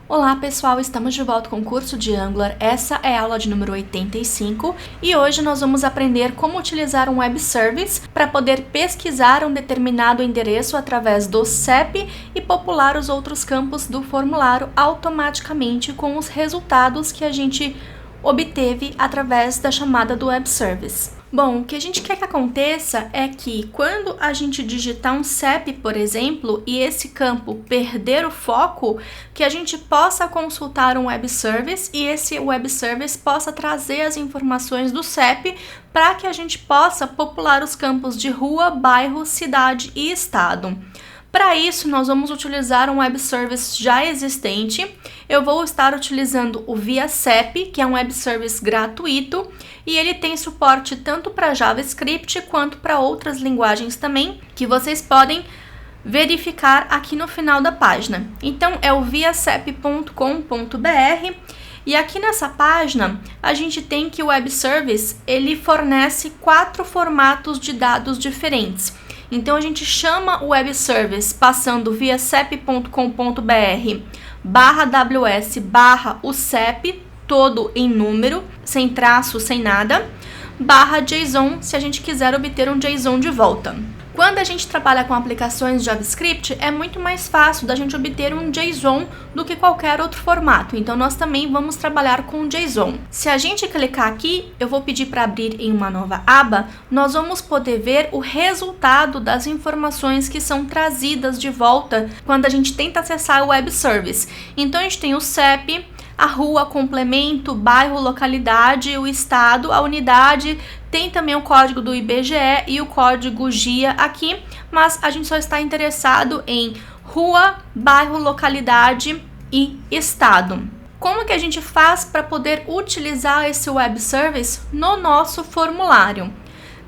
Olá pessoal, estamos de volta com o curso de Angular. Essa é a aula de número 85 e hoje nós vamos aprender como utilizar um web service para poder pesquisar um determinado endereço através do CEP e popular os outros campos do formulário automaticamente com os resultados que a gente obteve através da chamada do web service. Bom, o que a gente quer que aconteça é que quando a gente digitar um CEP, por exemplo, e esse campo perder o foco, que a gente possa consultar um web service e esse web service possa trazer as informações do CEP para que a gente possa popular os campos de rua, bairro, cidade e estado. Para isso, nós vamos utilizar um web service já existente. Eu vou estar utilizando o ViaCEP, que é um web service gratuito, e ele tem suporte tanto para JavaScript quanto para outras linguagens também, que vocês podem verificar aqui no final da página. Então, é o viacep.com.br, e aqui nessa página, a gente tem que o web service, ele fornece 4 formatos de dados diferentes. Então, a gente chama o web service passando viacep.com.br/ws/o CEP, todo em número, sem traço, sem nada, /JSON, se a gente quiser obter um JSON de volta. Quando a gente trabalha com aplicações JavaScript, é muito mais fácil da gente obter um JSON do que qualquer outro formato. Então, nós também vamos trabalhar com JSON. Se a gente clicar aqui, eu vou pedir para abrir em uma nova aba, nós vamos poder ver o resultado das informações que são trazidas de volta quando a gente tenta acessar o web service. Então, a gente tem o CEP, a rua, complemento, bairro, localidade, o estado, a unidade, tem também o código do IBGE e o código GIA aqui, mas a gente só está interessado em rua, bairro, localidade e estado. Como que a gente faz para poder utilizar esse web service no nosso formulário?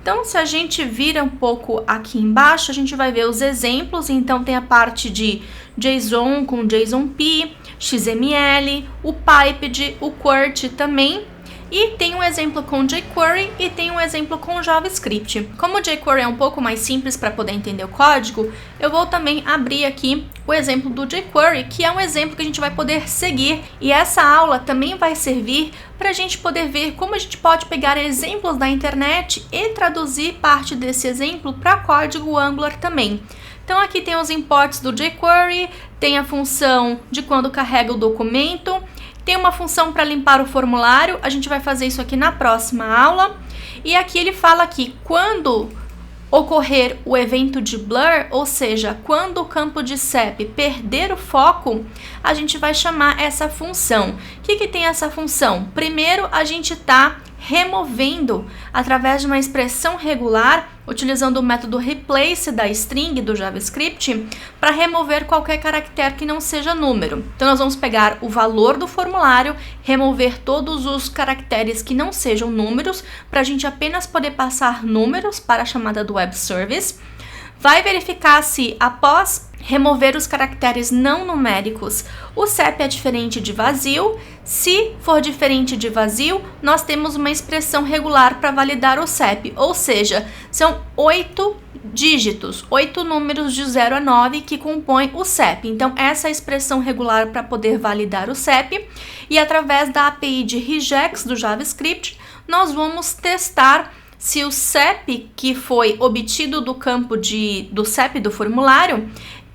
Então, se a gente vira um pouco aqui embaixo, a gente vai ver os exemplos. Então, tem a parte de JSON com JSONP, XML, o Piped, o Qt também. E tem um exemplo com jQuery e tem um exemplo com JavaScript. Como o jQuery é um pouco mais simples para poder entender o código, eu vou também abrir aqui o exemplo do jQuery, que é um exemplo que a gente vai poder seguir. E essa aula também vai servir para a gente poder ver como a gente pode pegar exemplos da internet e traduzir parte desse exemplo para código Angular também. Então aqui tem os imports do jQuery, tem a função de quando carrega o documento, tem uma função para limpar o formulário, a gente vai fazer isso aqui na próxima aula. E aqui ele fala que quando ocorrer o evento de blur, ou seja, quando o campo de CEP perder o foco, a gente vai chamar essa função. O que tem essa função? Primeiro, a gente está removendo, através de uma expressão regular, utilizando o método replace da string do JavaScript, para remover qualquer caractere que não seja número. Então, nós vamos pegar o valor do formulário, remover todos os caracteres que não sejam números, para a gente apenas poder passar números para a chamada do web service. Vai verificar se, após remover os caracteres não numéricos, o CEP é diferente de vazio. Se for diferente de vazio, nós temos uma expressão regular para validar o CEP, ou seja, são 8 dígitos, 8 números de 0 a 9 que compõem o CEP. Então, essa é a expressão regular para poder validar o CEP. E através da API de regex do JavaScript, nós vamos testar se o CEP que foi obtido do campo do CEP do formulário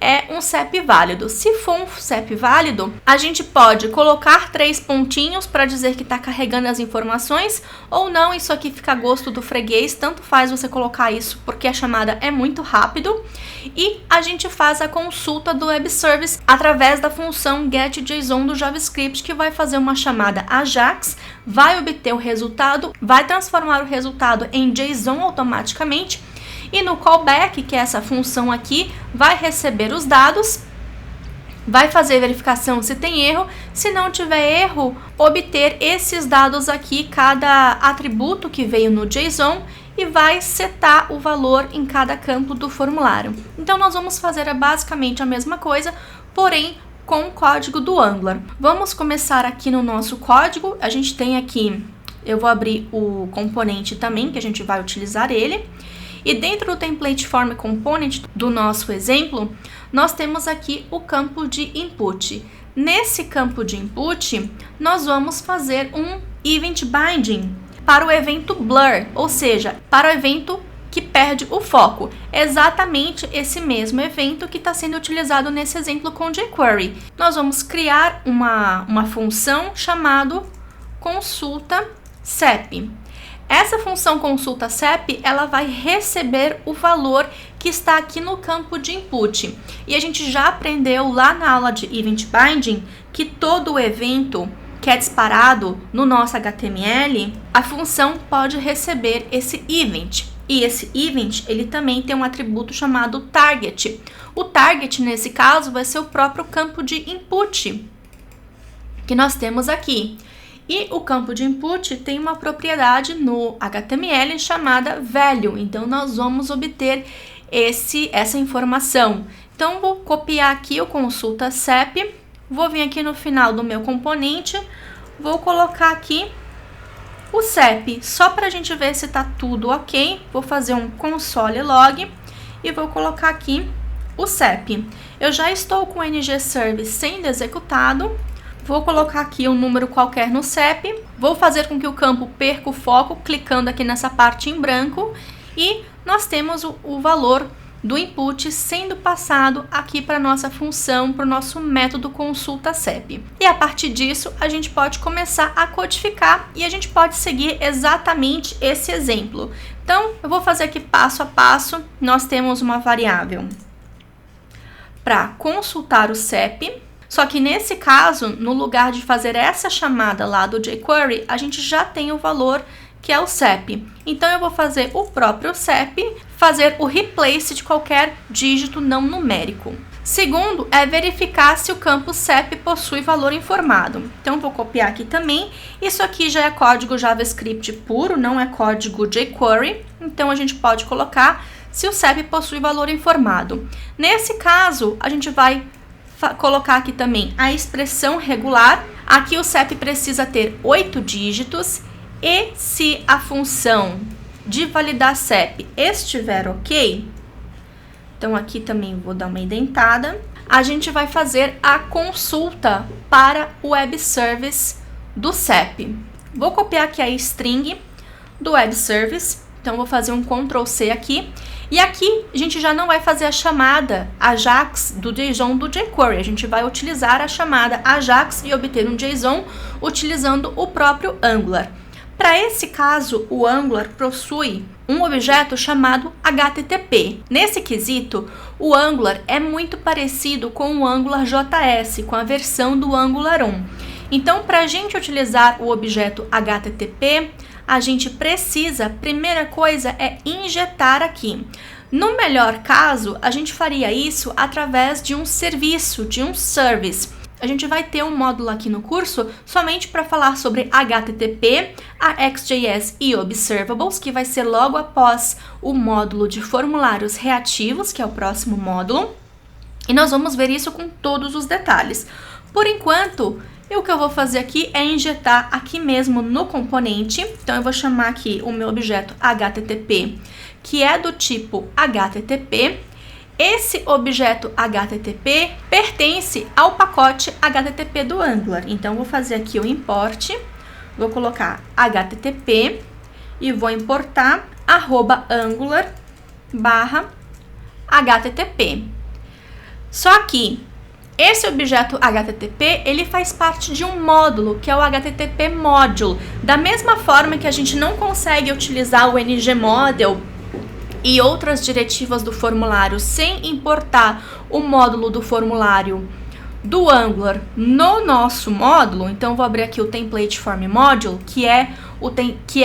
é um CEP válido. Se for um CEP válido, a gente pode colocar 3 pontinhos para dizer que está carregando as informações, ou não, isso aqui fica a gosto do freguês, tanto faz você colocar isso, porque a chamada é muito rápido. E a gente faz a consulta do web service através da função getJSON do JavaScript, que vai fazer uma chamada AJAX, vai obter o resultado, vai transformar o resultado em JSON automaticamente, e no callback, que é essa função aqui, vai receber os dados, vai fazer verificação se tem erro, se não tiver erro, obter esses dados aqui, cada atributo que veio no JSON, e vai setar o valor em cada campo do formulário. Então, nós vamos fazer basicamente a mesma coisa, porém com o código do Angular. Vamos começar aqui no nosso código. A gente tem aqui, eu vou abrir o componente também, que a gente vai utilizar ele. E dentro do template form component do nosso exemplo, nós temos aqui o campo de input. Nesse campo de input, nós vamos fazer um event binding para o evento blur, ou seja, para o evento que perde o foco. Exatamente esse mesmo evento que está sendo utilizado nesse exemplo com jQuery. Nós vamos criar uma função chamada consulta CEP. Essa função consulta CEP, ela vai receber o valor que está aqui no campo de input. E a gente já aprendeu lá na aula de Event Binding que todo evento que é disparado no nosso HTML, a função pode receber esse event. E esse event, ele também tem um atributo chamado target. O target, nesse caso, vai ser o próprio campo de input que nós temos aqui. E o campo de input tem uma propriedade no HTML chamada value. Então, nós vamos obter essa informação. Então, vou copiar aqui o consulta CEP. Vou vir aqui no final do meu componente. Vou colocar aqui o CEP. Só para a gente ver se está tudo ok. Vou fazer um console log. E vou colocar aqui o CEP. Eu já estou com o ng-service sendo executado. Vou colocar aqui um número qualquer no CEP, vou fazer com que o campo perca o foco, clicando aqui nessa parte em branco, e nós temos o valor do input sendo passado aqui para a nossa função, para o nosso método consulta CEP. E a partir disso, a gente pode começar a codificar e a gente pode seguir exatamente esse exemplo. Então, eu vou fazer aqui passo a passo. Nós temos uma variável para consultar o CEP. Só que nesse caso, no lugar de fazer essa chamada lá do jQuery, a gente já tem o valor que é o CEP. Então, eu vou fazer o próprio CEP, fazer o replace de qualquer dígito não numérico. Segundo, é verificar se o campo CEP possui valor informado. Então, vou copiar aqui também. Isso aqui já é código JavaScript puro, não é código jQuery. Então, a gente pode colocar se o CEP possui valor informado. Nesse caso, a gente vai colocar aqui também a expressão regular. Aqui o CEP precisa ter 8 dígitos e se a função de validar CEP estiver ok, então aqui também vou dar uma indentada, a gente vai fazer a consulta para o web service do CEP. Vou copiar aqui a string do web service, então vou fazer um Ctrl+C aqui. E aqui a gente já não vai fazer a chamada AJAX do JSON do jQuery, a gente vai utilizar a chamada AJAX e obter um JSON utilizando o próprio Angular. Para esse caso, o Angular possui um objeto chamado HTTP. Nesse quesito, o Angular é muito parecido com o Angular JS, com a versão do Angular 1. Então, para a gente utilizar o objeto HTTP, a gente precisa, primeira coisa, é injetar aqui. No melhor caso, a gente faria isso através de um serviço, de um service. A gente vai ter um módulo aqui no curso somente para falar sobre HTTP, AXJS e Observables, que vai ser logo após o módulo de formulários reativos, que é o próximo módulo. E nós vamos ver isso com todos os detalhes. Por enquanto, o que eu vou fazer aqui é injetar aqui mesmo no componente. Então, eu vou chamar aqui o meu objeto HTTP, que é do tipo HTTP. Esse objeto HTTP pertence ao pacote HTTP do Angular. Então, vou fazer aqui o import, vou colocar HTTP e vou importar @angular/HTTP. Só que esse objeto HTTP, ele faz parte de um módulo, que é o HTTP Module. Da mesma forma que a gente não consegue utilizar o ngModel e outras diretivas do formulário sem importar o módulo do formulário do Angular no nosso módulo, então vou abrir aqui o Template Form Module, que é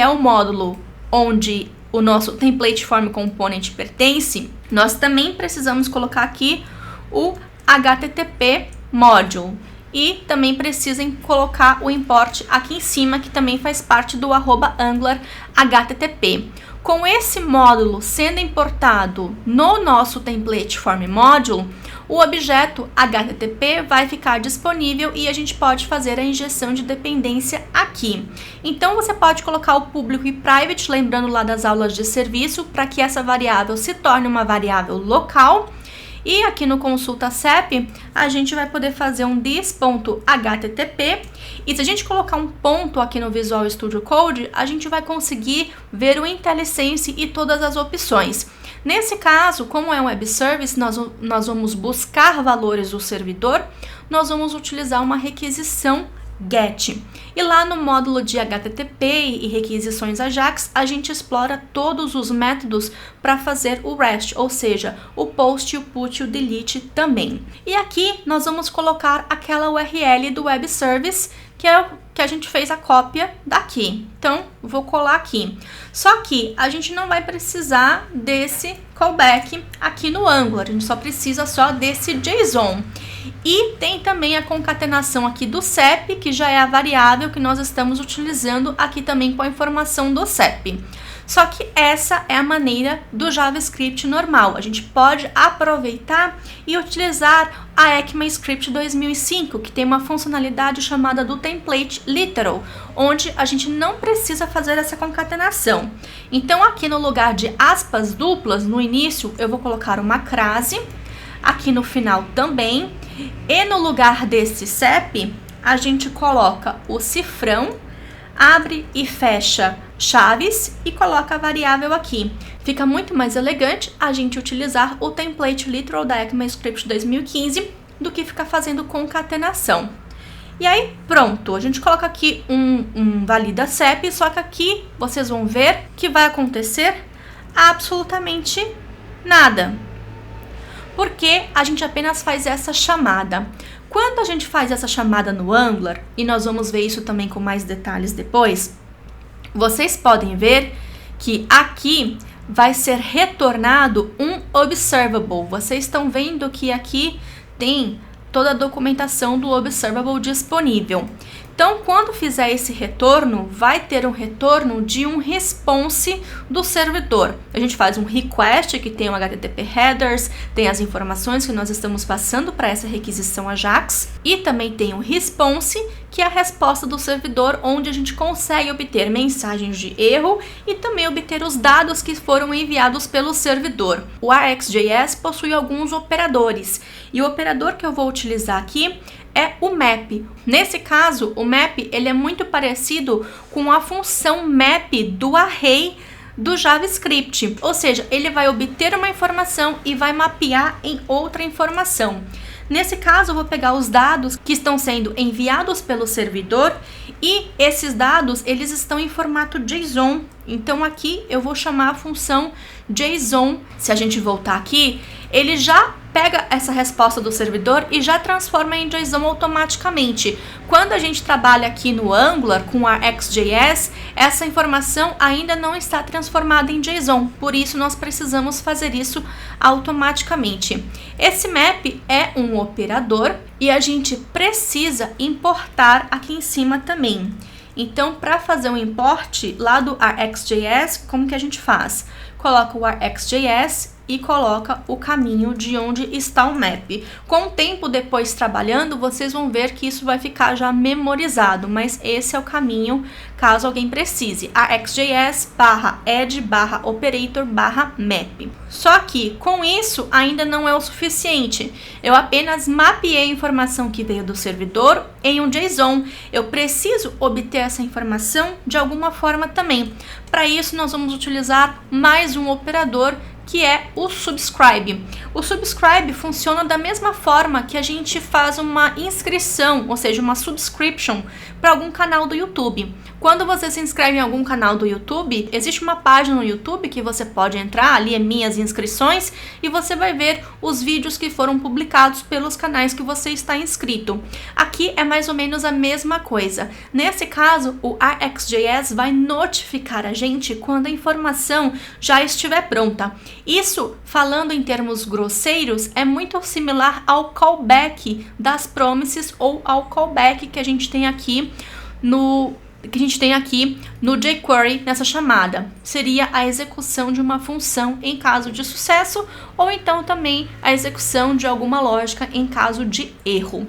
o módulo onde o nosso Template Form Component pertence. Nós também precisamos colocar aqui o HTTP Module e também precisem colocar o import aqui em cima, que também faz parte do @Angular HTTP. Com esse módulo sendo importado no nosso Template Form Module, o objeto HTTP vai ficar disponível e a gente pode fazer a injeção de dependência aqui. Então, você pode colocar o público e private, lembrando lá das aulas de serviço, para que essa variável se torne uma variável local. E aqui no consulta CEP, a gente vai poder fazer um this.http, e se a gente colocar um ponto aqui no Visual Studio Code, a gente vai conseguir ver o IntelliSense e todas as opções. Nesse caso, como é um web service, nós vamos buscar valores do servidor, nós vamos utilizar uma requisição GET. E lá no módulo de HTTP e requisições AJAX, a gente explora todos os métodos para fazer o REST, ou seja, o POST, o PUT e o DELETE também. E aqui nós vamos colocar aquela URL do web service, que é o que a gente fez a cópia daqui. Então, vou colar aqui. Só que a gente não vai precisar desse callback aqui no Angular, a gente só precisa desse JSON. E tem também a concatenação aqui do CEP, que já é a variável que nós estamos utilizando aqui também com a informação do CEP. Só que essa é a maneira do JavaScript normal. A gente pode aproveitar e utilizar a ECMAScript 2005, que tem uma funcionalidade chamada do Template Literal, onde a gente não precisa fazer essa concatenação. Então, aqui no lugar de aspas duplas, no início, eu vou colocar uma crase, aqui no final também, e no lugar desse CEP, a gente coloca o cifrão, abre e fecha chaves e coloca a variável aqui. Fica muito mais elegante a gente utilizar o template literal da ECMAScript 2015 do que ficar fazendo concatenação. E aí, pronto, a gente coloca aqui um valida CEP, só que aqui vocês vão ver que vai acontecer absolutamente nada, porque a gente apenas faz essa chamada. Quando a gente faz essa chamada no Angular, e nós vamos ver isso também com mais detalhes depois, vocês podem ver que aqui vai ser retornado um observable. Vocês estão vendo que aqui tem toda a documentação do observable disponível. Então, quando fizer esse retorno, vai ter um retorno de um response do servidor. A gente faz um request, que tem o HTTP headers, tem as informações que nós estamos passando para essa requisição AJAX, e também tem um response, que é a resposta do servidor, onde a gente consegue obter mensagens de erro e também obter os dados que foram enviados pelo servidor. O RxJS possui alguns operadores, e o operador que eu vou utilizar aqui é o map. Nesse caso, o map ele é muito parecido com a função map do array do JavaScript, ou seja, ele vai obter uma informação e vai mapear em outra informação. Nesse caso, eu vou pegar os dados que estão sendo enviados pelo servidor e esses dados eles estão em formato JSON. Então aqui eu vou chamar a função JSON. Se a gente voltar aqui, ele já pega essa resposta do servidor e já transforma em JSON automaticamente. Quando a gente trabalha aqui no Angular com a RxJS, essa informação ainda não está transformada em JSON, por isso nós precisamos fazer isso automaticamente. Esse map é um operador e a gente precisa importar aqui em cima também. Então, para fazer um import lá do RxJS, como que a gente faz? Coloca o RxJS e coloca o caminho de onde está o map. Com o tempo depois trabalhando, vocês vão ver que isso vai ficar já memorizado, mas esse é o caminho caso alguém precise. RxJS/add/operator/map. Só que com isso ainda não é o suficiente. Eu apenas mapeei a informação que veio do servidor em um JSON. Eu preciso obter essa informação de alguma forma também. Para isso nós vamos utilizar mais um operador, que é o subscribe. O subscribe funciona da mesma forma que a gente faz uma inscrição, ou seja, uma subscription para algum canal do YouTube. Quando você se inscreve em algum canal do YouTube, existe uma página no YouTube que você pode entrar, ali é minhas inscrições, e você vai ver os vídeos que foram publicados pelos canais que você está inscrito. Aqui é mais ou menos a mesma coisa. Nesse caso, o RxJS vai notificar a gente quando a informação já estiver pronta. Isso, falando em termos grosseiros, é muito similar ao callback das promises ou ao callback que a gente tem aqui no jQuery nessa chamada. Seria a execução de uma função em caso de sucesso ou então também a execução de alguma lógica em caso de erro.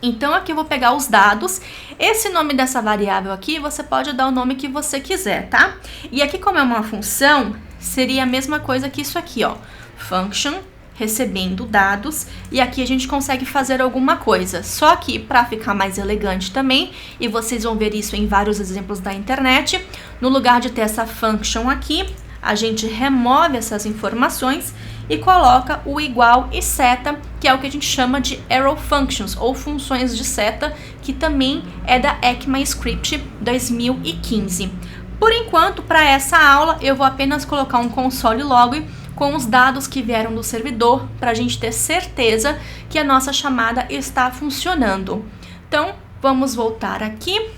Então aqui eu vou pegar os dados. Esse nome dessa variável aqui, você pode dar o nome que você quiser, tá? E aqui, como é uma função, seria a mesma coisa que isso aqui, ó. Function recebendo dados, e aqui a gente consegue fazer alguma coisa. Só que para ficar mais elegante também, e vocês vão ver isso em vários exemplos da internet, no lugar de ter essa function aqui, a gente remove essas informações e coloca o igual e seta, que é o que a gente chama de arrow functions, ou funções de seta, que também é da ECMAScript 2015. Por enquanto, para essa aula, eu vou apenas colocar um console log com os dados que vieram do servidor, para a gente ter certeza que a nossa chamada está funcionando. Então, vamos voltar aqui.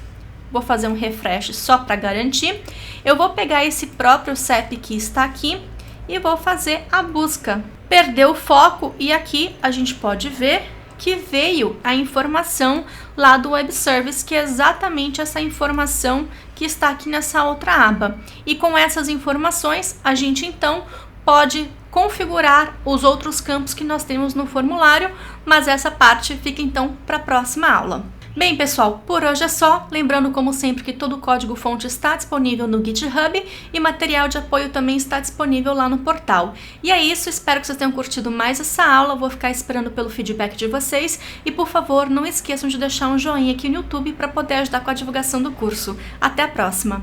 Vou fazer um refresh só para garantir. Eu vou pegar esse próprio CEP que está aqui e vou fazer a busca. Perdeu o foco e aqui a gente pode ver que veio a informação lá do Web Service, que é exatamente essa informação que está aqui nessa outra aba. E com essas informações, a gente então pode configurar os outros campos que nós temos no formulário, mas essa parte fica então para a próxima aula. Bem, pessoal, por hoje é só. Lembrando, como sempre, que todo o código-fonte está disponível no GitHub e material de apoio também está disponível lá no portal. E é isso, espero que vocês tenham curtido mais essa aula. Vou ficar esperando pelo feedback de vocês e, por favor, não esqueçam de deixar um joinha aqui no YouTube para poder ajudar com a divulgação do curso. Até a próxima!